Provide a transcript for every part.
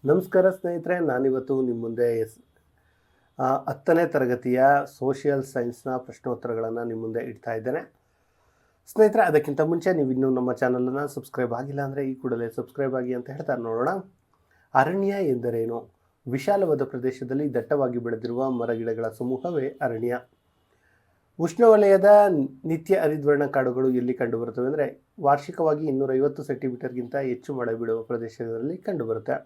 ನಮಸ್ಕಾರ ಸ್ನೇಹಿತರೆ, ನಾನಿವತ್ತು ನಿಮ್ಮ ಮುಂದೆ 10ನೇ ತರಗತಿಯ ಸೋಷಿಯಲ್ ಸೈನ್ಸ್ನ ಪ್ರಶ್ನೋತ್ತರಗಳನ್ನು ನಿಮ್ಮ ಮುಂದೆ ಇಡ್ತಾ ಇದ್ದೇನೆ. ಸ್ನೇಹಿತರೆ, ಅದಕ್ಕಿಂತ ಮುಂಚೆ ನೀವು ಇನ್ನೂ ನಮ್ಮ ಚಾನಲನ್ನು ಸಬ್ಸ್ಕ್ರೈಬ್ ಆಗಿಲ್ಲ ಅಂದರೆ ಈ ಕೂಡಲೇ ಸಬ್ಸ್ಕ್ರೈಬ್ ಆಗಿ ಅಂತ ಹೇಳ್ತಾ ನೋಡೋಣ. ಅರಣ್ಯ ಎಂದರೇನು? ವಿಶಾಲವಾದ ಪ್ರದೇಶದಲ್ಲಿ ದಟ್ಟವಾಗಿ ಬೆಳೆದಿರುವ ಮರಗಿಡಗಳ ಸಮೂಹವೇ ಅರಣ್ಯ. ಉಷ್ಣವಲಯದ ನಿತ್ಯ ಹರಿದ್ವರ್ಣ ಕಾಡುಗಳು ಎಲ್ಲಿ ಕಂಡುಬರುತ್ತವೆ ಅಂದರೆ ವಾರ್ಷಿಕವಾಗಿ 250 ಸೆಂಟಿಮೀಟರ್ಗಿಂತ ಹೆಚ್ಚು ಮಳೆ ಬೀಳುವ ಪ್ರದೇಶದಲ್ಲಿ ಕಂಡುಬರುತ್ತೆ.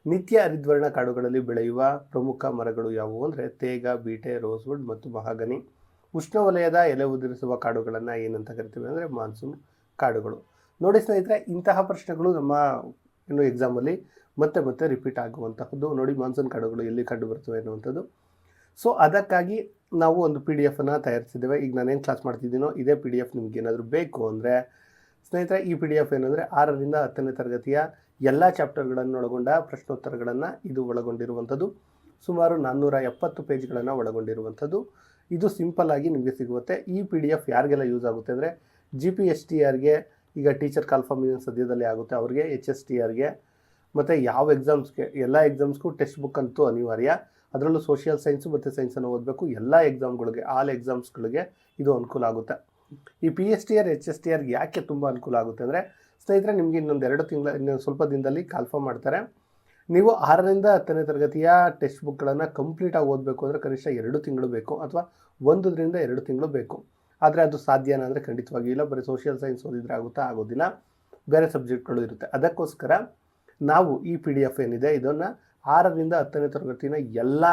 ನಿತ್ಯ ಹರಿದ್ವರ್ಣ ಕಾಡುಗಳಲ್ಲಿ ಬೆಳೆಯುವ ಪ್ರಮುಖ ಮರಗಳು ಯಾವುವು ಅಂದರೆ ತೇಗ, ಬೀಟೆ, ರೋಸ್ವುಡ್ ಮತ್ತು ಮಹಾಗನಿ. ಉಷ್ಣವಲಯದ ಎಲೆ ಉದುರಿಸುವ ಕಾಡುಗಳನ್ನು ಏನಂತ ಕರಿತೀವಿ ಅಂದರೆ ಮಾನ್ಸೂನ್ ಕಾಡುಗಳು. ನೋಡಿ ಸ್ನೇಹಿತರೆ, ಇಂತಹ ಪ್ರಶ್ನೆಗಳು ನಮ್ಮ ಎಕ್ಸಾಮಲ್ಲಿ ಮತ್ತೆ ಮತ್ತೆ ರಿಪೀಟ್ ಆಗುವಂತಹದ್ದು. ನೋಡಿ, ಮಾನ್ಸೂನ್ ಕಾಡುಗಳು ಎಲ್ಲಿ ಕಂಡುಬರ್ತವೆ ಅನ್ನುವಂಥದ್ದು. ಸೊ ಅದಕ್ಕಾಗಿ ನಾವು ಒಂದು PDF ತಯಾರಿಸಿದ್ದೇವೆ. ಈಗ ನಾನೇನು ಕ್ಲಾಸ್ ಮಾಡ್ತಿದ್ದೀನೋ ಇದೇ PDF ನಿಮ್ಗೆ ಏನಾದರೂ ಬೇಕು ಅಂದರೆ ಸ್ನೇಹಿತರೆ, ಈ PDF ಏನಂದರೆ 6ರಿಂದ 10ನೇ ತರಗತಿಯ ಎಲ್ಲ ಚಾಪ್ಟರ್ಗಳನ್ನು ಒಳಗೊಂಡ ಪ್ರಶ್ನೋತ್ತರಗಳನ್ನು ಇದು ಒಳಗೊಂಡಿರುವಂಥದ್ದು. ಸುಮಾರು 470 ಪೇಜ್ಗಳನ್ನು ಒಳಗೊಂಡಿರುವಂಥದ್ದು. ಇದು ಸಿಂಪಲ್ ಆಗಿ ನಿಮಗೆ ಸಿಗುತ್ತೆ. ಈ PDF ಯಾರಿಗೆಲ್ಲ ಯೂಸ್ ಆಗುತ್ತೆ ಅಂದರೆ GPSTRಗೆ, ಈಗ ಟೀಚರ್ ಕಾಲ್ಫಾರ್ಮ್ ಸದ್ಯದಲ್ಲೇ ಆಗುತ್ತೆ ಅವ್ರಿಗೆ, HSTRಗೆ, ಮತ್ತು ಯಾವ ಎಕ್ಸಾಮ್ಸ್ಗೆ, ಎಲ್ಲ ಎಕ್ಸಾಮ್ಸ್ಗೂ ಟೆಕ್ಸ್ಟ್ ಬುಕ್ ಅಂತೂ ಅನಿವಾರ್ಯ. ಅದರಲ್ಲೂ ಸೋಷಿಯಲ್ ಸೈನ್ಸು ಮತ್ತು ಸೈನ್ಸನ್ನು ಓದಬೇಕು. ಎಲ್ಲ ಎಕ್ಸಾಮ್ಗಳಿಗೆ, ಆಲ್ ಎಕ್ಸಾಮ್ಸ್ಗಳಿಗೆ ಇದು ಅನುಕೂಲ ಆಗುತ್ತೆ. ಈ PSTR HSTRಗೆ ಯಾಕೆ ತುಂಬ ಅನುಕೂಲ ಆಗುತ್ತೆ ಅಂದರೆ ಸ್ನೇಹಿತರೆ, ನಿಮಗೆ ಇನ್ನೊಂದು ಸ್ವಲ್ಪ ದಿನದಲ್ಲಿ ಕಾಲ್ಫಾರ್ಮ್ ಮಾಡ್ತಾರೆ. ನೀವು 6ರಿಂದ 10ನೇ ತರಗತಿಯ ಟೆಕ್ಸ್ಟ್ ಬುಕ್ಗಳನ್ನು ಕಂಪ್ಲೀಟಾಗಿ ಓದಬೇಕು ಅಂದರೆ ಕನಿಷ್ಠ 2 ತಿಂಗಳು ಬೇಕು, ಅಥವಾ 1ರಿಂದ 2 ತಿಂಗಳು ಬೇಕು. ಆದರೆ ಅದು ಸಾಧ್ಯನಾ ಅಂದರೆ ಖಂಡಿತವಾಗಿಯೂ ಇಲ್ಲ. ಬರೀ ಸೋಷಿಯಲ್ ಸೈನ್ಸ್ ಓದಿದರೆ ಆಗೋದಿಲ್ಲ, ಬೇರೆ ಸಬ್ಜೆಕ್ಟ್ಗಳು ಇರುತ್ತೆ. ಅದಕ್ಕೋಸ್ಕರ ನಾವು ಈ PDF ಏನಿದೆ ಇದನ್ನು 6ರಿಂದ 10ನೇ ತರಗತಿನ ಎಲ್ಲ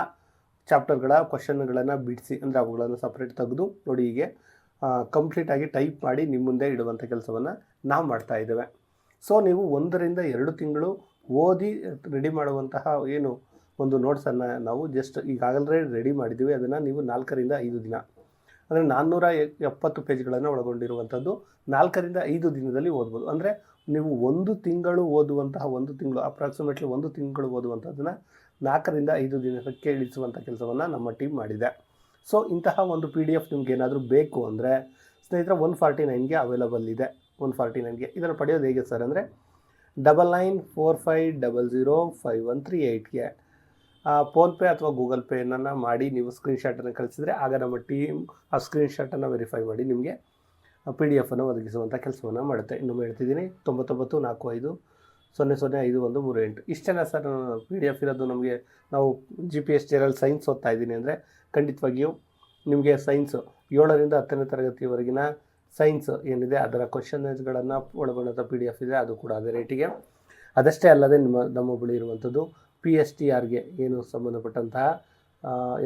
ಚಾಪ್ಟರ್ಗಳ ಕ್ವಶನ್ಗಳನ್ನು ಬಿಡಿಸಿ, ಅಂದರೆ ಅವುಗಳನ್ನು ಸಪ್ರೇಟ್ ತೆಗೆದು ನೋಡಿ ಹೀಗೆ ಕಂಪ್ಲೀಟಾಗಿ ಟೈಪ್ ಮಾಡಿ ನಿಮ್ಮ ಮುಂದೆ ಇಡುವಂಥ ಕೆಲಸವನ್ನು ನಾವು ಮಾಡ್ತಾ ಇದ್ದೇವೆ. ಸೊ ನೀವು 1ರಿಂದ 2 ತಿಂಗಳು ಓದಿ ರೆಡಿ ಮಾಡುವಂತಹ ಏನು ಒಂದು ನೋಟ್ಸನ್ನು ನಾವು ಜಸ್ಟ್ ಈಗಾಗಲೇ ರೆಡಿ ಮಾಡಿದ್ದೀವಿ. ಅದನ್ನು ನೀವು 4ರಿಂದ 5 ದಿನ, ಅಂದರೆ 470 ಪೇಜ್ಗಳನ್ನು ಒಳಗೊಂಡಿರುವಂಥದ್ದು 4ರಿಂದ 5 ದಿನದಲ್ಲಿ ಓದ್ಬೋದು. ಅಂದರೆ ನೀವು 1 ತಿಂಗಳು ಓದುವಂತಹ, 1 ತಿಂಗಳು ಅಪ್ರಾಕ್ಸಿಮೇಟ್ಲಿ 1 ತಿಂಗಳು ಓದುವಂಥದ್ದನ್ನು 4ರಿಂದ 5 ದಿನಕ್ಕೆ ಇಳಿಸುವಂಥ ಕೆಲಸವನ್ನು ನಮ್ಮ ಟೀಮ್ ಮಾಡಿದೆ. ಸೊ ಇಂತಹ ಒಂದು PDF ನಿಮ್ಗೆ ಏನಾದರೂ ಬೇಕು ಅಂದರೆ ಸ್ನೇಹಿತರೆ 149ಗೆ ಅವೈಲಬಲ್ ಇದೆ. 149ಗೆ ಇದನ್ನು ಪಡೆಯೋದು ಹೇಗೆ ಸರ್ ಅಂದರೆ 9945005138ಗೆ ಫೋನ್ಪೇ ಅಥವಾ ಗೂಗಲ್ ಪೇನನ್ನು ಮಾಡಿ ನೀವು ಸ್ಕ್ರೀನ್ಶಾಟನ್ನು ಕಳಿಸಿದರೆ ಆಗ ನಮ್ಮ ಟೀಮ್ ಆ ಸ್ಕ್ರೀನ್ಶಾಟನ್ನು ವೆರಿಫೈ ಮಾಡಿ ನಿಮಗೆ PDF ಒದಗಿಸುವಂಥ ಕೆಲಸವನ್ನು ಮಾಡುತ್ತೆ. ಇನ್ನೊಮ್ಮೆ ಹೇಳ್ತಿದ್ದೀನಿ, 9945005138. ಇಷ್ಟೇನಾ ಸರ್ PDF ಇರೋದು ನಮಗೆ? ನಾವು GPSTRL ಸೈನ್ಸ್ ಓದ್ತಾ ಇದ್ದೀನಿ ಅಂದರೆ ಖಂಡಿತವಾಗಿಯೂ ನಿಮಗೆ ಸೈನ್ಸು 7ರಿಂದ 10ನೇ ತರಗತಿಯವರೆಗಿನ ಸೈನ್ಸ್ ಏನಿದೆ ಅದರ ಕ್ವಶನ್ಸ್ಗಳನ್ನು ಒಳಗೊಂಡಂಥ PDF ಇದೆ, ಅದು ಕೂಡ ಅದೇ ರೇಟಿಗೆ. ಅದಷ್ಟೇ ಅಲ್ಲದೆ ನಮ್ಮ ಬಳಿ ಇರುವಂಥದ್ದು PSTRಗೆ ಏನು ಸಂಬಂಧಪಟ್ಟಂತಹ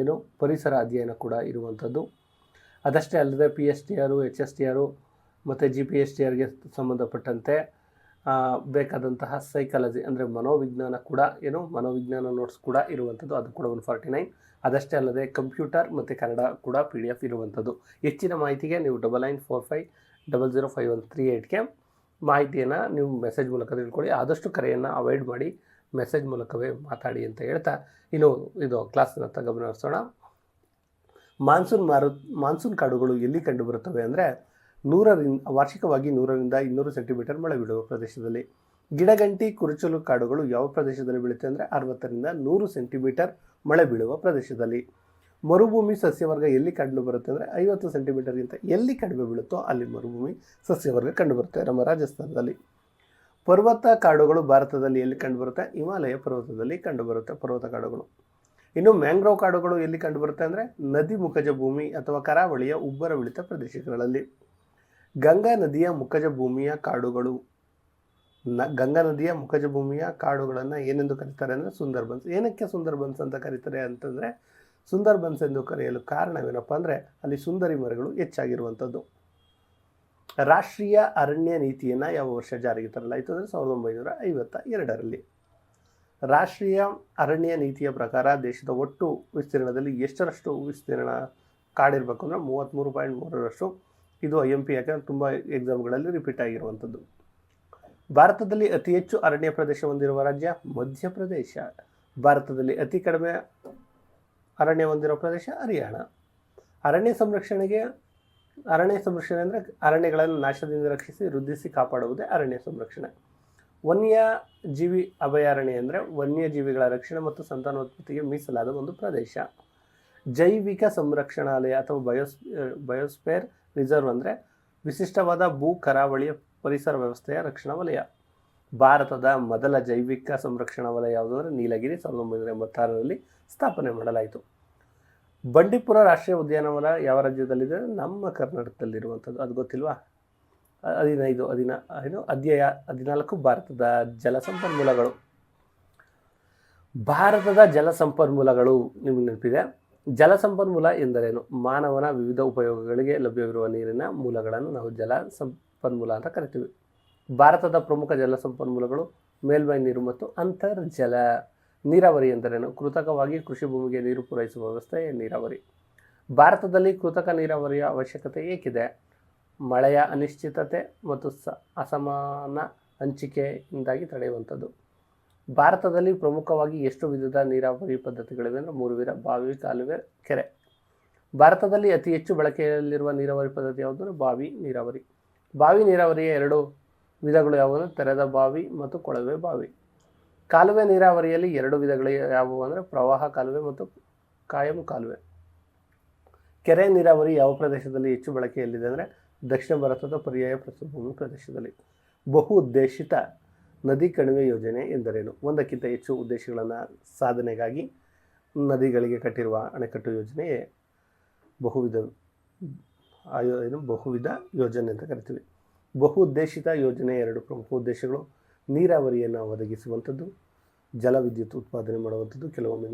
ಏನು ಪರಿಸರ ಅಧ್ಯಯನ ಕೂಡ ಇರುವಂಥದ್ದು. ಅದಷ್ಟೇ ಅಲ್ಲದೆ PSTR, HSTR ಮತ್ತು GPSTRಗೆ ಸಂಬಂಧಪಟ್ಟಂತೆ ಬೇಕಾದಂತಹ ಸೈಕಾಲಜಿ ಅಂದರೆ ಮನೋವಿಜ್ಞಾನ ಕೂಡ ಮನೋವಿಜ್ಞಾನ ನೋಟ್ಸ್ ಕೂಡ ಇರುವಂಥದ್ದು, ಅದು ಕೂಡ 149. ಅದಷ್ಟೇ ಅಲ್ಲದೆ ಕಂಪ್ಯೂಟರ್ ಮತ್ತು ಕನ್ನಡ ಕೂಡ PDF ಇರುವಂಥದ್ದು. ಹೆಚ್ಚಿನ ಮಾಹಿತಿಗೆ ನೀವು 9945005138ಗೆ ಮಾಹಿತಿಯನ್ನು ನೀವು ಮೆಸೇಜ್ ಮೂಲಕ ತಿಳ್ಕೊಳ್ಳಿ. ಆದಷ್ಟು ಕರೆಯನ್ನು ಅವಾಯ್ಡ್ ಮಾಡಿ ಮೆಸೇಜ್ ಮೂಲಕವೇ ಮಾತಾಡಿ ಅಂತ ಹೇಳ್ತಾ ಇದು ಕ್ಲಾಸನ್ನು ಗಮನ ಹರಿಸೋಣ. ಮಾನ್ಸೂನ್ ಕಾಡುಗಳು ಎಲ್ಲಿ ಕಂಡುಬರುತ್ತವೆ ಅಂದರೆ ವಾರ್ಷಿಕವಾಗಿ 100ರಿಂದ 200 ಸೆಂಟಿಮೀಟರ್ ಮಳೆ ಬೀಳುವ ಪ್ರದೇಶದಲ್ಲಿ. ಗಿಡಗಂಟಿ ಕುರುಚಲು ಕಾಡುಗಳು ಯಾವ ಪ್ರದೇಶದಲ್ಲಿ ಬೀಳುತ್ತೆ ಅಂದರೆ 60ರಿಂದ 100 ಸೆಂಟಿಮೀಟರ್ ಮಳೆ ಬೀಳುವ ಪ್ರದೇಶದಲ್ಲಿ. ಮರುಭೂಮಿ ಸಸ್ಯವರ್ಗ ಎಲ್ಲಿ ಕಂಡುಬರುತ್ತೆ ಅಂದರೆ 50 ಸೆಂಟಿಮೀಟರ್ಗಿಂತ ಎಲ್ಲಿ ಕಡಿಮೆ ಬೀಳುತ್ತೋ ಅಲ್ಲಿ ಮರುಭೂಮಿ ಸಸ್ಯವರ್ಗ ಕಂಡುಬರುತ್ತೆ, ನಮ್ಮ ರಾಜಸ್ಥಾನದಲ್ಲಿ. ಪರ್ವತ ಕಾಡುಗಳು ಭಾರತದಲ್ಲಿ ಎಲ್ಲಿ ಕಂಡುಬರುತ್ತೆ? ಹಿಮಾಲಯ ಪರ್ವತದಲ್ಲಿ ಕಂಡುಬರುತ್ತೆ ಪರ್ವತ ಕಾಡುಗಳು. ಇನ್ನು ಮ್ಯಾಂಗ್ರೋವ್ ಕಾಡುಗಳು ಎಲ್ಲಿ ಕಂಡುಬರುತ್ತೆ ಅಂದರೆ ನದಿ ಮುಖಜ ಭೂಮಿ ಅಥವಾ ಕರಾವಳಿಯ ಉಬ್ಬರವಿಳಿತ ಪ್ರದೇಶಗಳಲ್ಲಿ. ಗಂಗಾ ನದಿಯ ಮುಖಜ ಭೂಮಿಯ ಕಾಡುಗಳನ್ನು ಏನೆಂದು ಕರೀತಾರೆ ಅಂದರೆ ಸುಂದರ್ಬನ್ಸ್. ಏನಕ್ಕೆ ಸುಂದರ್ಬನ್ಸ್ ಅಂತ ಕರೀತಾರೆ ಅಂತಂದರೆ ಸುಂದರ್ಬನ್ಸ್ ಎಂದು ಕರೆಯಲು ಕಾರಣವೇನಪ್ಪ ಅಂದರೆ ಅಲ್ಲಿ ಸುಂದರಿ ಮರಗಳು ಹೆಚ್ಚಾಗಿರುವಂಥದ್ದು. ರಾಷ್ಟ್ರೀಯ ಅರಣ್ಯ ನೀತಿಯನ್ನು ಯಾವ ವರ್ಷ ಜಾರಿಗೆ ತರಲಾಯಿತು ಅಂದರೆ 1952ರಲ್ಲಿ. ರಾಷ್ಟ್ರೀಯ ಅರಣ್ಯ ನೀತಿಯ ಪ್ರಕಾರ ದೇಶದ ಒಟ್ಟು ವಿಸ್ತೀರ್ಣದಲ್ಲಿ ಎಷ್ಟರಷ್ಟು ವಿಸ್ತೀರ್ಣ ಕಾಡಿರಬೇಕು ಅಂದರೆ 33.3ರಷ್ಟು. ಇದು IMP, ಯಾಕಂದರೆ ತುಂಬ ಎಕ್ಸಾಮ್ಗಳಲ್ಲಿ ರಿಪೀಟ್ ಆಗಿರುವಂಥದ್ದು. ಭಾರತದಲ್ಲಿ ಅತಿ ಹೆಚ್ಚು ಅರಣ್ಯ ಪ್ರದೇಶ ಹೊಂದಿರುವ ರಾಜ್ಯ ಮಧ್ಯಪ್ರದೇಶ. ಭಾರತದಲ್ಲಿ ಅತಿ ಕಡಿಮೆ ಅರಣ್ಯ ಹೊಂದಿರುವ ಪ್ರದೇಶ ಹರಿಯಾಣ. ಅರಣ್ಯ ಸಂರಕ್ಷಣೆ ಅಂದರೆ ಅರಣ್ಯಗಳನ್ನು ನಾಶದಿಂದ ರಕ್ಷಿಸಿ ವೃದ್ಧಿಸಿ ಕಾಪಾಡುವುದೇ ಅರಣ್ಯ ಸಂರಕ್ಷಣೆ. ವನ್ಯಜೀವಿ ಅಭಯಾರಣ್ಯ ಅಂದರೆ ವನ್ಯಜೀವಿಗಳ ರಕ್ಷಣೆ ಮತ್ತು ಸಂತಾನೋತ್ಪತ್ತಿಗೆ ಮೀಸಲಾದ ಒಂದು ಪ್ರದೇಶ. ಜೈವಿಕ ಸಂರಕ್ಷಣಾಲಯ ಅಥವಾ ಬಯೋಸ್ಫೇರ್ ರಿಸರ್ವ್ ಅಂದರೆ ವಿಶಿಷ್ಟವಾದ ಭೂ ಕರಾವಳಿಯ ಪರಿಸರ ವ್ಯವಸ್ಥೆಯ ರಕ್ಷಣಾ ವಲಯ. ಭಾರತದ ಮೊದಲ ಜೈವಿಕ ಸಂರಕ್ಷಣಾ ವಲಯ ಯಾವುದು ಅಂದರೆ ನೀಲಗಿರಿ 1986ರಲ್ಲಿ ಸ್ಥಾಪನೆ ಮಾಡಲಾಯಿತು. ಬಂಡೀಪುರ ರಾಷ್ಟ್ರೀಯ ಉದ್ಯಾನವನ ಯಾವ ರಾಜ್ಯದಲ್ಲಿದೆ? ನಮ್ಮ ಕರ್ನಾಟಕದಲ್ಲಿರುವಂಥದ್ದು. ಅದು ಗೊತ್ತಿಲ್ವಾ? 14 ಭಾರತದ ಜಲಸಂಪನ್ಮೂಲಗಳು. ಭಾರತದ ಜಲಸಂಪನ್ಮೂಲಗಳು ನಿಮಗೆ ನೆನಪಿದೆ. ಜಲಸಂಪನ್ಮೂಲ ಎಂದರೇನು? ಮಾನವನ ವಿವಿಧ ಉಪಯೋಗಗಳಿಗೆ ಲಭ್ಯವಿರುವ ನೀರಿನ ಮೂಲಗಳನ್ನು ನಾವು ಜಲ ಸಂಪನ್ಮೂಲ ಅಂತ ಕರಿತೀವಿ. ಭಾರತದ ಪ್ರಮುಖ ಜಲಸಂಪನ್ಮೂಲಗಳು ಮೇಲ್ಮೈ ನೀರು ಮತ್ತು ಅಂತರ್ಜಲ. ನೀರಾವರಿ ಎಂದರೇನು? ಕೃತಕವಾಗಿ ಕೃಷಿ ಭೂಮಿಗೆ ನೀರು ಪೂರೈಸುವ ವ್ಯವಸ್ಥೆ ನೀರಾವರಿ. ಭಾರತದಲ್ಲಿ ಕೃತಕ ನೀರಾವರಿಯ ಅವಶ್ಯಕತೆ ಏಕಿದೆ? ಮಳೆಯ ಅನಿಶ್ಚಿತತೆ ಮತ್ತು ಅಸಮಾನ ಹಂಚಿಕೆಯಿಂದಾಗಿ ತಡೆಯುವಂಥದ್ದು. ಭಾರತದಲ್ಲಿ ಪ್ರಮುಖವಾಗಿ ಎಷ್ಟು ವಿಧದ ನೀರಾವರಿ ಪದ್ಧತಿಗಳಿವೆ ಅಂದರೆ 3 ವಿಧ: ಬಾವಿ, ಕಾಲುವೆ, ಕೆರೆ. ಭಾರತದಲ್ಲಿ ಅತಿ ಹೆಚ್ಚು ಬಳಕೆಯಲ್ಲಿರುವ ನೀರಾವರಿ ಪದ್ಧತಿ ಯಾವುದು ಅಂದರೆ ಬಾವಿ ನೀರಾವರಿ. ಬಾವಿ ನೀರಾವರಿಯ 2 ವಿಧಗಳು ಯಾವುವು? ತೆರೆದ ಬಾವಿ ಮತ್ತು ಕೊಳವೆ ಬಾವಿ. ಕಾಲುವೆ ನೀರಾವರಿಯಲ್ಲಿ 2 ವಿಧಗಳು ಯಾವುವು ಅಂದರೆ ಪ್ರವಾಹ ಕಾಲುವೆ ಮತ್ತು ಕಾಯಂ ಕಾಲುವೆ. ಕೆರೆ ನೀರಾವರಿ ಯಾವ ಪ್ರದೇಶದಲ್ಲಿ ಹೆಚ್ಚು ಬಳಕೆಯಲ್ಲಿದೆ ಅಂದರೆ ದಕ್ಷಿಣ ಭಾರತದ ಪರ್ಯಾಯ ಪ್ರಸ್ಥಭೂಮಿ ಪ್ರದೇಶದಲ್ಲಿ. ಬಹು ಉದ್ದೇಶಿತ ನದಿ ಕಣಿವೆ ಯೋಜನೆ ಎಂದರೇನು? ಒಂದಕ್ಕಿಂತ ಹೆಚ್ಚು ಉದ್ದೇಶಗಳನ್ನು ಸಾಧನೆಗಾಗಿ ನದಿಗಳಿಗೆ ಕಟ್ಟಿರುವ ಅಣೆಕಟ್ಟು ಯೋಜನೆಯೇ ಬಹುವಿಧ ಯೋಜನೆ ಅಂತ ಕರಿತೀವಿ. ಬಹು ಉದ್ದೇಶಿತ ಯೋಜನೆಯ 2 ಪ್ರಮುಖ ಉದ್ದೇಶಗಳು: ನೀರಾವರಿಯನ್ನು ಒದಗಿಸುವಂಥದ್ದು, ಜಲವಿದ್ಯುತ್ ಉತ್ಪಾದನೆ ಮಾಡುವಂಥದ್ದು, ಕೆಲವೊಮ್ಮೆ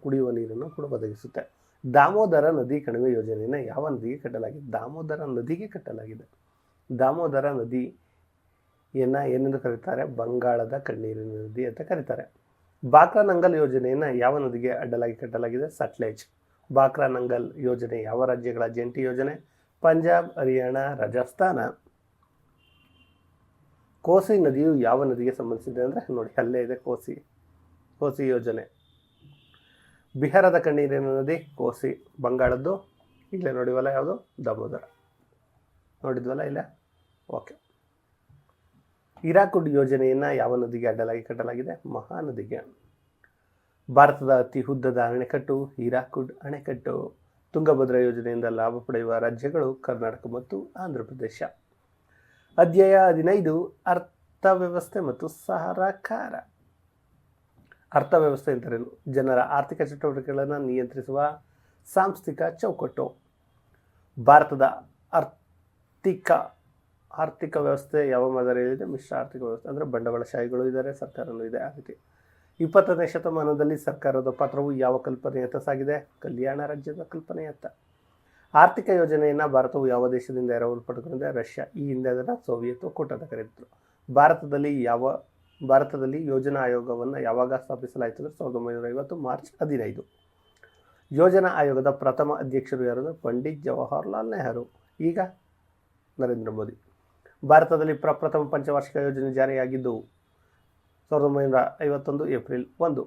ಕುಡಿಯುವ ನೀರನ್ನು ಕೂಡ ಒದಗಿಸುತ್ತೆ. ದಾಮೋದರ ನದಿ ಕಣಿವೆ ಯೋಜನೆಯನ್ನು ಯಾವ ನದಿಗೆ ಕಟ್ಟಲಾಗಿದೆ? ದಾಮೋದರ ನದಿಗೆ ಕಟ್ಟಲಾಗಿದೆ. ದಾಮೋದರ ನದಿಯನ್ನು ಏನೆಂದು ಕರೀತಾರೆ? ಬಂಗಾಳದ ಕಣ್ಣೀರಿನ ನದಿ ಅಂತ ಕರೀತಾರೆ. ಬಾಕ್ರಾ ನಂಗಲ್ ಯೋಜನೆಯನ್ನು ಯಾವ ನದಿಗೆ ಅಡ್ಡಲಾಗಿ ಕಟ್ಟಲಾಗಿದೆ? ಸಟ್ಲೇಜ್. ಬಾಕ್ರಾ ನಂಗಲ್ ಯೋಜನೆ ಯಾವ ರಾಜ್ಯಗಳ ಜಂಟಿ ಯೋಜನೆ? ಪಂಜಾಬ್, ಹರಿಯಾಣ, ರಾಜಸ್ಥಾನ. ಕೋಸಿ ನದಿಯು ಯಾವ ನದಿಗೆ ಸಂಬಂಧಿಸಿದೆ ಅಂದರೆ ನೋಡಿ ಅಲ್ಲೇ ಇದೆ ಕೋಸಿ ಯೋಜನೆ. ಬಿಹಾರದ ಕಣ್ಣೀರಿನ ನದಿ ಕೋಸಿ. ಬಂಗಾಳದ್ದು ಇಲ್ಲೇ ನೋಡಿವಲ್ಲ ಯಾವುದು? ದಾಮೋದರ. ನೋಡಿದ್ವಲ್ಲ ಇಲ್ಲ? ಓಕೆ. ಹಿರಾಕುಡ್ ಯೋಜನೆಯನ್ನು ಯಾವ ನದಿಗೆ ಅಡ್ಡಲಾಗಿ ಕಟ್ಟಲಾಗಿದೆ? ಮಹಾನದಿಗೆ. ಭಾರತದ ಅತಿ ಉದ್ದದ ಅಣೆಕಟ್ಟು ಹಿರಾಕುಡ್ ಅಣೆಕಟ್ಟು. ತುಂಗಭದ್ರಾ ಯೋಜನೆಯಿಂದ ಲಾಭ ಪಡೆಯುವ ರಾಜ್ಯಗಳು ಕರ್ನಾಟಕ ಮತ್ತು ಆಂಧ್ರ ಪ್ರದೇಶ. ಅಧ್ಯಾಯ 15 ಅರ್ಥವ್ಯವಸ್ಥೆ ಮತ್ತು ಸಹಕಾರ. ಅರ್ಥವ್ಯವಸ್ಥೆ ಎಂದರೇನು? ಜನರ ಆರ್ಥಿಕ ಚಟುವಟಿಕೆಗಳನ್ನು ನಿಯಂತ್ರಿಸುವ ಸಾಂಸ್ಥಿಕ ಚೌಕಟ್ಟು. ಭಾರತದ ಆರ್ಥಿಕ ವ್ಯವಸ್ಥೆ ಯಾವ ಮಾದರಿಯಲ್ಲಿದೆ? ಮಿಶ್ರ ಆರ್ಥಿಕ ವ್ಯವಸ್ಥೆ ಅಂದರೆ ಬಂಡವಾಳಶಾಹಿಗಳು ಇದ್ದಾರೆ, ಸರ್ಕಾರನೂ ಇದೆ. ಆ ರೀತಿ 20ನೇ ಶತಮಾನದಲ್ಲಿ ಸರ್ಕಾರದ ಪಾತ್ರವು ಯಾವ ಕಲ್ಪನೆಯತ್ತ ಸಾಗಿದೆ? ಕಲ್ಯಾಣ ರಾಜ್ಯದ ಕಲ್ಪನೆಯತ್ತ. ಆರ್ಥಿಕ ಯೋಜನೆಯನ್ನು ಭಾರತವು ಯಾವ ದೇಶದಿಂದ ಎರವಲು ಪಡೆದುಕೊಂಡಿದೆ? ರಷ್ಯಾ. ಈ ಹಿಂದೆ ಅದನ್ನು ಸೋವಿಯತ್ ಒಕ್ಕೂಟದ ಕರೆದಿದ್ದರು. ಭಾರತದಲ್ಲಿ ಯೋಜನಾ ಆಯೋಗವನ್ನು ಯಾವಾಗ ಸ್ಥಾಪಿಸಲಾಯಿತು ಅಂದರೆ 1950 ಮಾರ್ಚ್ 15. ಯೋಜನಾ ಆಯೋಗದ ಪ್ರಥಮ ಅಧ್ಯಕ್ಷರು ಯಾರು? ಪಂಡಿತ್ ಜವಾಹರ್ಲಾಲ್ ನೆಹರು. ಈಗ ನರೇಂದ್ರ ಮೋದಿ. ಭಾರತದಲ್ಲಿ ಪ್ರಪ್ರಥಮ ಪಂಚವಾರ್ಷಿಕ ಯೋಜನೆ ಜಾರಿಯಾಗಿದ್ದು 1951 ಏಪ್ರಿಲ್ 1.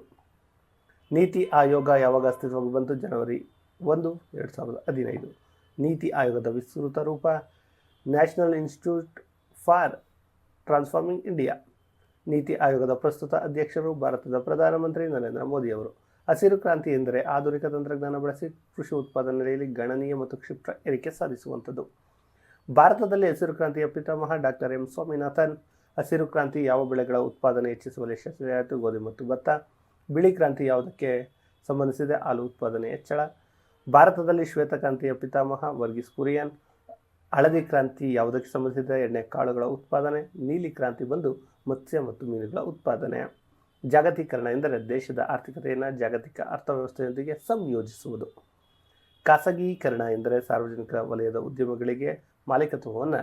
ನೀತಿ ಆಯೋಗ ಯಾವಾಗ ಅಸ್ತಿತ್ವಕ್ಕೆ ಬಂತು? ಜನವರಿ 1, 2015. ನೀತಿ ಆಯೋಗದ ವಿಸ್ತೃತ ರೂಪ national institute for transforming India. ನೀತಿ ಆಯೋಗದ ಪ್ರಸ್ತುತ ಅಧ್ಯಕ್ಷರು ಭಾರತದ ಪ್ರಧಾನಮಂತ್ರಿ ನರೇಂದ್ರ ಮೋದಿಯವರು. ಹಸಿರು ಕ್ರಾಂತಿ ಎಂದರೆ ಆಧುನಿಕ ತಂತ್ರಜ್ಞಾನ ಬಳಸಿ ಕೃಷಿ ಉತ್ಪಾದನೆಯಲ್ಲಿ ಗಣನೀಯ ಮತ್ತು ಕ್ಷಿಪ್ರ ಏರಿಕೆ ಸಾಧಿಸುವಂಥದ್ದು. ಭಾರತದಲ್ಲಿ ಹಸಿರು ಕ್ರಾಂತಿಯ ಪಿತಾಮಹ ಡಾಕ್ಟರ್ ಎಂ ಸ್ವಾಮಿನಾಥನ್. ಹಸಿರು ಕ್ರಾಂತಿ ಯಾವ ಬೆಳೆಗಳ ಉತ್ಪಾದನೆ ಹೆಚ್ಚಿಸುವಲ್ಲಿ ಯಶಸ್ವಿಯಾಯಿತು? ಗೋಧಿ ಮತ್ತು ಭತ್ತ. ಬಿಳಿ ಕ್ರಾಂತಿ ಯಾವುದಕ್ಕೆ ಸಂಬಂಧಿಸಿದೆ? ಹಾಲು ಉತ್ಪಾದನೆ ಹೆಚ್ಚಳ. ಭಾರತದಲ್ಲಿ ಶ್ವೇತಕ್ರಾಂತಿಯ ಪಿತಾಮಹ ವರ್ಗೀಸ್ ಕುರಿಯನ್. ಹಳದಿ ಕ್ರಾಂತಿ ಯಾವುದಕ್ಕೆ ಸಂಬಂಧಿಸಿದೆ? ಎಣ್ಣೆ ಕಾಳುಗಳ ಉತ್ಪಾದನೆ. ನೀಲಿ ಕ್ರಾಂತಿ ಬಂದು ಮತ್ಸ್ಯ ಮತ್ತು ಮೀನುಗಳ ಉತ್ಪಾದನೆ. ಜಾಗತೀಕರಣ ಎಂದರೆ ದೇಶದ ಆರ್ಥಿಕತೆಯನ್ನು ಜಾಗತಿಕ ಅರ್ಥವ್ಯವಸ್ಥೆಯೊಂದಿಗೆ ಸಂಯೋಜಿಸುವುದು. ಖಾಸಗೀಕರಣ ಎಂದರೆ ಸಾರ್ವಜನಿಕ ವಲಯದ ಉದ್ಯಮಗಳಿಗೆ ಮಾಲೀಕತ್ವವನ್ನು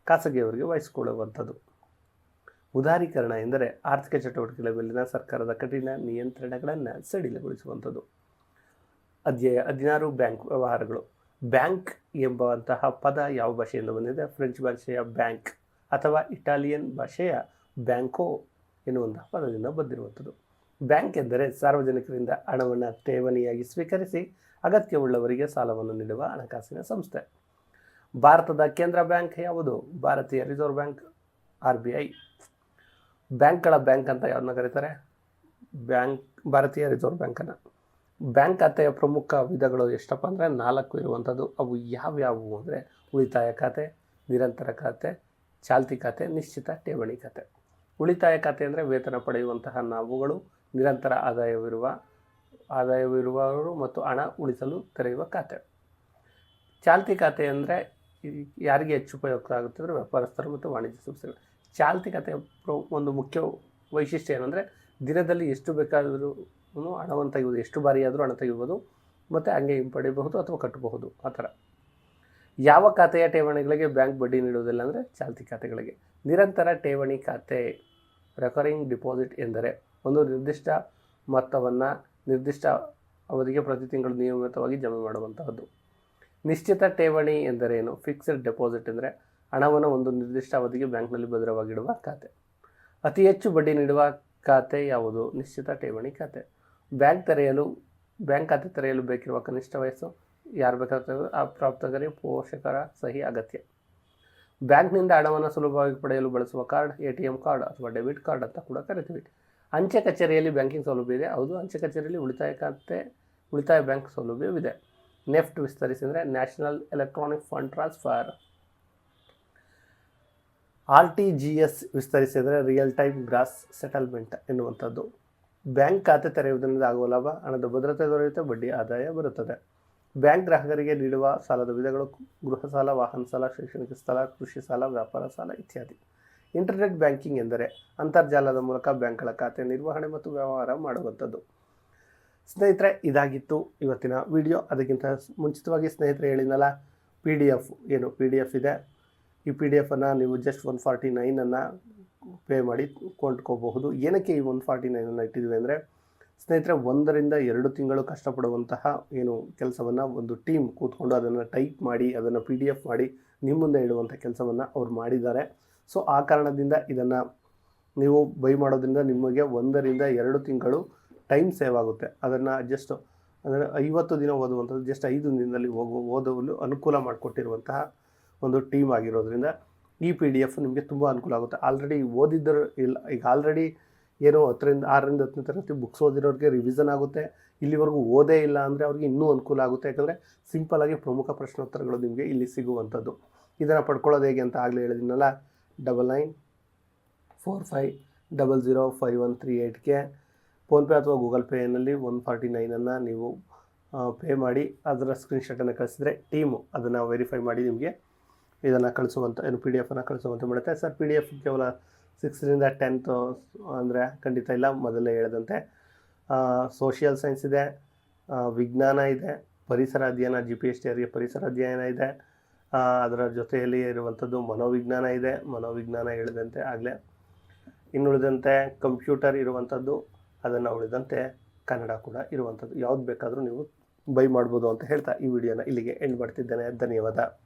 ಖಾಸಗಿಯವರಿಗೆ ವಹಿಸಿಕೊಳ್ಳುವಂಥದ್ದು. ಉದಾರೀಕರಣ ಎಂದರೆ ಆರ್ಥಿಕ ಚಟುವಟಿಕೆಗಳ ಮೇಲಿನ ಸರ್ಕಾರದ ಕಠಿಣ ನಿಯಂತ್ರಣಗಳನ್ನು ಸಡಿಲಗೊಳಿಸುವಂಥದ್ದು. ಅಧ್ಯಾಯ 16 ಬ್ಯಾಂಕ್ ವ್ಯವಹಾರಗಳು. ಬ್ಯಾಂಕ್ ಎಂಬಂತಹ ಪದ ಯಾವ ಭಾಷೆಯಿಂದ ಬಂದಿದೆ? ಫ್ರೆಂಚ್ ಭಾಷೆಯ ಬ್ಯಾಂಕ್ ಅಥವಾ ಇಟಾಲಿಯನ್ ಭಾಷೆಯ ಬ್ಯಾಂಕೋ ಎನ್ನುವಂತಹ ಪದದಿಂದ ಬಂದಿರುವಂಥದ್ದು. ಬ್ಯಾಂಕ್ ಎಂದರೆ ಸಾರ್ವಜನಿಕರಿಂದ ಹಣವನ್ನು ಠೇವಣಿಯಾಗಿ ಸ್ವೀಕರಿಸಿ ಅಗತ್ಯವುಳ್ಳವರಿಗೆ ಸಾಲವನ್ನು ನೀಡುವ ಹಣಕಾಸಿನ ಸಂಸ್ಥೆ. ಭಾರತದ ಕೇಂದ್ರ ಬ್ಯಾಂಕ್ ಯಾವುದು? ಭಾರತೀಯ ರಿಸರ್ವ್ ಬ್ಯಾಂಕ್, RBI. ಬ್ಯಾಂಕ್ಗಳ ಬ್ಯಾಂಕ್ ಅಂತ ಯಾವ್ದನ್ನ ಕರೀತಾರೆ? ಬ್ಯಾಂಕ್, ಭಾರತೀಯ ರಿಸರ್ವ್ ಬ್ಯಾಂಕನ್ನು. ಬ್ಯಾಂಕ್ ಖಾತೆಯ ಪ್ರಮುಖ ವಿಧಗಳು ಎಷ್ಟಪ್ಪ ಅಂದರೆ 4 ಇರುವಂಥದ್ದು. ಅವು ಯಾವ್ಯಾವು ಅಂದರೆ ಉಳಿತಾಯ ಖಾತೆ, ನಿರಂತರ ಖಾತೆ, ಚಾಲ್ತಿ ಖಾತೆ, ನಿಶ್ಚಿತ ಠೇವಣಿ ಖಾತೆ. ಉಳಿತಾಯ ಖಾತೆ ಅಂದರೆ ವೇತನ ಪಡೆಯುವಂತಹ ನಾವುಗಳು, ನಿರಂತರ ಆದಾಯವಿರುವವರು ಮತ್ತು ಹಣ ಉಳಿಸಲು ತೆರೆಯುವ ಖಾತೆ. ಚಾಲ್ತಿ ಖಾತೆ ಅಂದರೆ ಯಾರಿಗೆ ಹೆಚ್ಚು ಉಪಯುಕ್ತ ಆಗುತ್ತೆ ಅಂದರೆ ವ್ಯಾಪಾರಸ್ಥರು ಮತ್ತು ವಾಣಿಜ್ಯ ಸಂಸ್ಥೆಗಳು. ಚಾಲ್ತಿ ಖಾತೆಯ ಒಂದು ಮುಖ್ಯ ವೈಶಿಷ್ಟ್ಯ ಏನಂದರೆ ದಿನದಲ್ಲಿ ಎಷ್ಟು ಬೇಕಾದರೂ ಹಣವನ್ನು ತೆಗೆಯುವುದು, ಎಷ್ಟು ಬಾರಿ ಆದರೂ ಹಣ ತೆಗೆಯುವುದು ಮತ್ತು ಹಂಗೆ ಹಿಂಪಡೆಯಬಹುದು ಅಥವಾ ಕಟ್ಟಬಹುದು. ಆ ಥರ ಯಾವ ಖಾತೆಯ ಠೇವಣಿಗಳಿಗೆ ಬ್ಯಾಂಕ್ ಬಡ್ಡಿ ನೀಡುವುದಿಲ್ಲ ಅಂದರೆ ಚಾಲ್ತಿ ಖಾತೆಗಳಿಗೆ. ನಿರಂತರ ಠೇವಣಿ ಖಾತೆ, ರೆಕರಿಂಗ್ ಡಿಪಾಸಿಟ್ ಎಂದರೆ ಒಂದು ನಿರ್ದಿಷ್ಟ ಮೊತ್ತವನ್ನು ನಿರ್ದಿಷ್ಟ ಅವಧಿಗೆ ಪ್ರತಿ ತಿಂಗಳು ನಿಯಮಿತವಾಗಿ ಜಮೆ ಮಾಡುವಂತಹದ್ದು. ನಿಶ್ಚಿತ ಠೇವಣಿ ಎಂದರೇನು? ಫಿಕ್ಸ್ಡ್ ಡೆಪಾಸಿಟ್ ಅಂದರೆ ಹಣವನ್ನು ಒಂದು ನಿರ್ದಿಷ್ಟ ಅವಧಿಗೆ ಬ್ಯಾಂಕ್ನಲ್ಲಿ ಭದ್ರವಾಗಿಡುವ ಖಾತೆ. ಅತಿ ಹೆಚ್ಚು ಬಡ್ಡಿ ನೀಡುವ ಖಾತೆ ಯಾವುದು? ನಿಶ್ಚಿತ ಠೇವಣಿ ಖಾತೆ. ಬ್ಯಾಂಕ್ ಖಾತೆ ತೆರೆಯಲು ಬೇಕಿರುವ ಕನಿಷ್ಠ ವಯಸ್ಸು ಯಾರು ಬೇಕಾದ್ರೆ ಅಪ್ರಾಪ್ತರಿಗೆ ಪೋಷಕರ ಸಹಿ ಅಗತ್ಯ. ಬ್ಯಾಂಕ್ನಿಂದ ಹಣವನ್ನು ಸುಲಭವಾಗಿ ಪಡೆಯಲು ಬಳಸುವ ಕಾರ್ಡ್ ATM ಕಾರ್ಡ್ ಅಥವಾ ಡೆಬಿಟ್ ಕಾರ್ಡ್ ಅಂತ ಕೂಡ ಕರಿತೀವಿ. ಅಂಚೆ ಕಚೇರಿಯಲ್ಲಿ ಬ್ಯಾಂಕಿಂಗ್ ಸೌಲಭ್ಯ ಇದೆ. ಹೌದು, ಅಂಚೆ ಕಚೇರಿಯಲ್ಲಿ ಉಳಿತಾಯ ಬ್ಯಾಂಕ್ ಸೌಲಭ್ಯವಿದೆ. ನೆಫ್ಟ್ ವಿಸ್ತರಿಸಿದರೆ national electronic fund transfer. RTGS ವಿಸ್ತರಿಸಿದರೆ ರಿಯಲ್ ಟೈಮ್ ಗ್ರಾಸ್ ಸೆಟಲ್ಮೆಂಟ್ ಎನ್ನುವಂಥದ್ದು. ಬ್ಯಾಂಕ್ ಖಾತೆ ತೆರೆಯುವುದರಿಂದ ಆಗುವ ಲಾಭ: ಹಣದ ಭದ್ರತೆ ದೊರೆಯುತ್ತೆ, ಬಡ್ಡಿ ಆದಾಯ ಬರುತ್ತದೆ. ಬ್ಯಾಂಕ್ ಗ್ರಾಹಕರಿಗೆ ನೀಡುವ ಸಾಲದ ವಿಧಗಳು: ಗೃಹ ಸಾಲ, ವಾಹನ ಸಾಲ, ಶೈಕ್ಷಣಿಕ ಸಾಲ, ಕೃಷಿ ಸಾಲ, ವ್ಯಾಪಾರ ಸಾಲ ಇತ್ಯಾದಿ. ಇಂಟರ್ನೆಟ್ ಬ್ಯಾಂಕಿಂಗ್ ಎಂದರೆ ಅಂತರ್ಜಾಲದ ಮೂಲಕ ಬ್ಯಾಂಕ್ಗಳ ಖಾತೆ ನಿರ್ವಹಣೆ ಮತ್ತು ವ್ಯವಹಾರ ಮಾಡುವಂಥದ್ದು. ಸ್ನೇಹಿತರೆ, ಇದಾಗಿತ್ತು ಇವತ್ತಿನ ವಿಡಿಯೋ. ಅದಕ್ಕಿಂತ ಮುಂಚಿತವಾಗಿ ಸ್ನೇಹಿತರೆ ಹೇಳಿದ್ನಲ್ಲ, PDF ಏನು PDF ಇದೆ, ಈ PDF ನೀವು ಜಸ್ಟ್ 149 ಪೇ ಮಾಡಿ ಕೊಂಡ್ಕೋಬಹುದು. ಏನಕ್ಕೆ ಈ 149 ಇಟ್ಟಿದ್ದೀವಿ ಅಂದರೆ ಸ್ನೇಹಿತರೆ, 1 ರಿಂದ 2 ತಿಂಗಳು ಕಷ್ಟಪಡುವಂತಹ ಏನು ಕೆಲಸವನ್ನು ಒಂದು ಟೀಮ್ ಕೂತ್ಕೊಂಡು ಅದನ್ನು ಟೈಪ್ ಮಾಡಿ ಅದನ್ನು PDF ಮಾಡಿ ನಿಮ್ಮ ಮುಂದೆ ಇಡುವಂಥ ಕೆಲಸವನ್ನು ಅವ್ರು ಮಾಡಿದ್ದಾರೆ. ಸೊ ಆ ಕಾರಣದಿಂದ ಇದನ್ನು ನೀವು ಬೈ ಮಾಡೋದ್ರಿಂದ ನಿಮಗೆ 1 ರಿಂದ 2 ತಿಂಗಳು ಟೈಮ್ ಸೇವ್ ಆಗುತ್ತೆ. ಅದನ್ನು ಜಸ್ಟ್ ಅಂದರೆ 50 ದಿನ ಓದುವಂಥದ್ದು ಜಸ್ಟ್ 5 ದಿನದಲ್ಲಿ ಓದಲು ಅನುಕೂಲ ಮಾಡಿಕೊಟ್ಟಿರುವಂತಹ ಒಂದು ಟೀಮ್ ಆಗಿರೋದ್ರಿಂದ ಈ PDF ನಿಮಗೆ ತುಂಬ ಅನುಕೂಲ ಆಗುತ್ತೆ. ಆಲ್ರೆಡಿ ಓದಿದ್ದರು ಇಲ್ಲ, ಈಗ ಆಲ್ರೆಡಿ ಏನೋ 6 ರಿಂದ 10ನೇ ತರಗತಿ ಬುಕ್ಸ್ ಓದಿರೋರಿಗೆ ರಿವಿಷನ್ ಆಗುತ್ತೆ. ಇಲ್ಲಿವರೆಗೂ ಓದೇ ಇಲ್ಲ ಅಂದರೆ ಅವ್ರಿಗೆ ಇನ್ನೂ ಅನುಕೂಲ ಆಗುತ್ತೆ. ಯಾಕಂದರೆ ಸಿಂಪಲಾಗಿ ಪ್ರಮುಖ ಪ್ರಶ್ನೋತ್ತರಗಳು ನಿಮಗೆ ಇಲ್ಲಿ ಸಿಗುವಂಥದ್ದು. ಇದನ್ನು ಪಡ್ಕೊಳ್ಳೋದು ಹೇಗೆ ಅಂತ ಆಗಲೇ ಹೇಳಿದ್ದೀನಲ್ಲ, 9945005138ಗೆ ಫೋನ್ಪೇ ಅಥವಾ ಗೂಗಲ್ ಪೇನಲ್ಲಿ 149 ನೀವು ಪೇ ಮಾಡಿ ಅದರ ಸ್ಕ್ರೀನ್ಶಾಟನ್ನು ಕಳಿಸಿದ್ರೆ ಟೀಮು ಅದನ್ನು ವೆರಿಫೈ ಮಾಡಿ ನಿಮಗೆ ಇದನ್ನು ಕಳಿಸುವಂಥ PDF ಕಳಿಸುವಂತೆ ಮಾಡುತ್ತೆ. ಸರ್, PDF ಕೇವಲ 6 ರಿಂದ 10th ಅಂದರೆ ಖಂಡಿತ ಇಲ್ಲ. ಮೊದಲೇ ಹೇಳಿದಂತೆ ಸೋಷಿಯಲ್ ಸೈನ್ಸ್ ಇದೆ, ವಿಜ್ಞಾನ ಇದೆ, ಪರಿಸರ ಅಧ್ಯಯನ, GPSTRಗೆ ಪರಿಸರ ಅಧ್ಯಯನ ಇದೆ, ಅದರ ಜೊತೆಯಲ್ಲಿ ಇರುವಂಥದ್ದು ಮನೋವಿಜ್ಞಾನ ಇದೆ. ಮನೋವಿಜ್ಞಾನ ಹೇಳಿದಂತೆ ಆಗಲೇ ಇನ್ನುಳಿದಂತೆ ಕಂಪ್ಯೂಟರ್ ಇರುವಂಥದ್ದು, ಅದನ್ನು ಉಳಿದಂತೆ ಕನ್ನಡ ಕೂಡ ಇರುವಂಥದ್ದು. ಯಾವ್ದು ಬೇಕಾದರೂ ನೀವು ಬೈ ಮಾಡ್ಬೋದು ಅಂತ ಹೇಳ್ತಾ ಈ ವಿಡಿಯೋನ ಇಲ್ಲಿಗೆ ಎಂಡ್ ಮಾಡ್ತಿದ್ದೇನೆ. ಧನ್ಯವಾದ.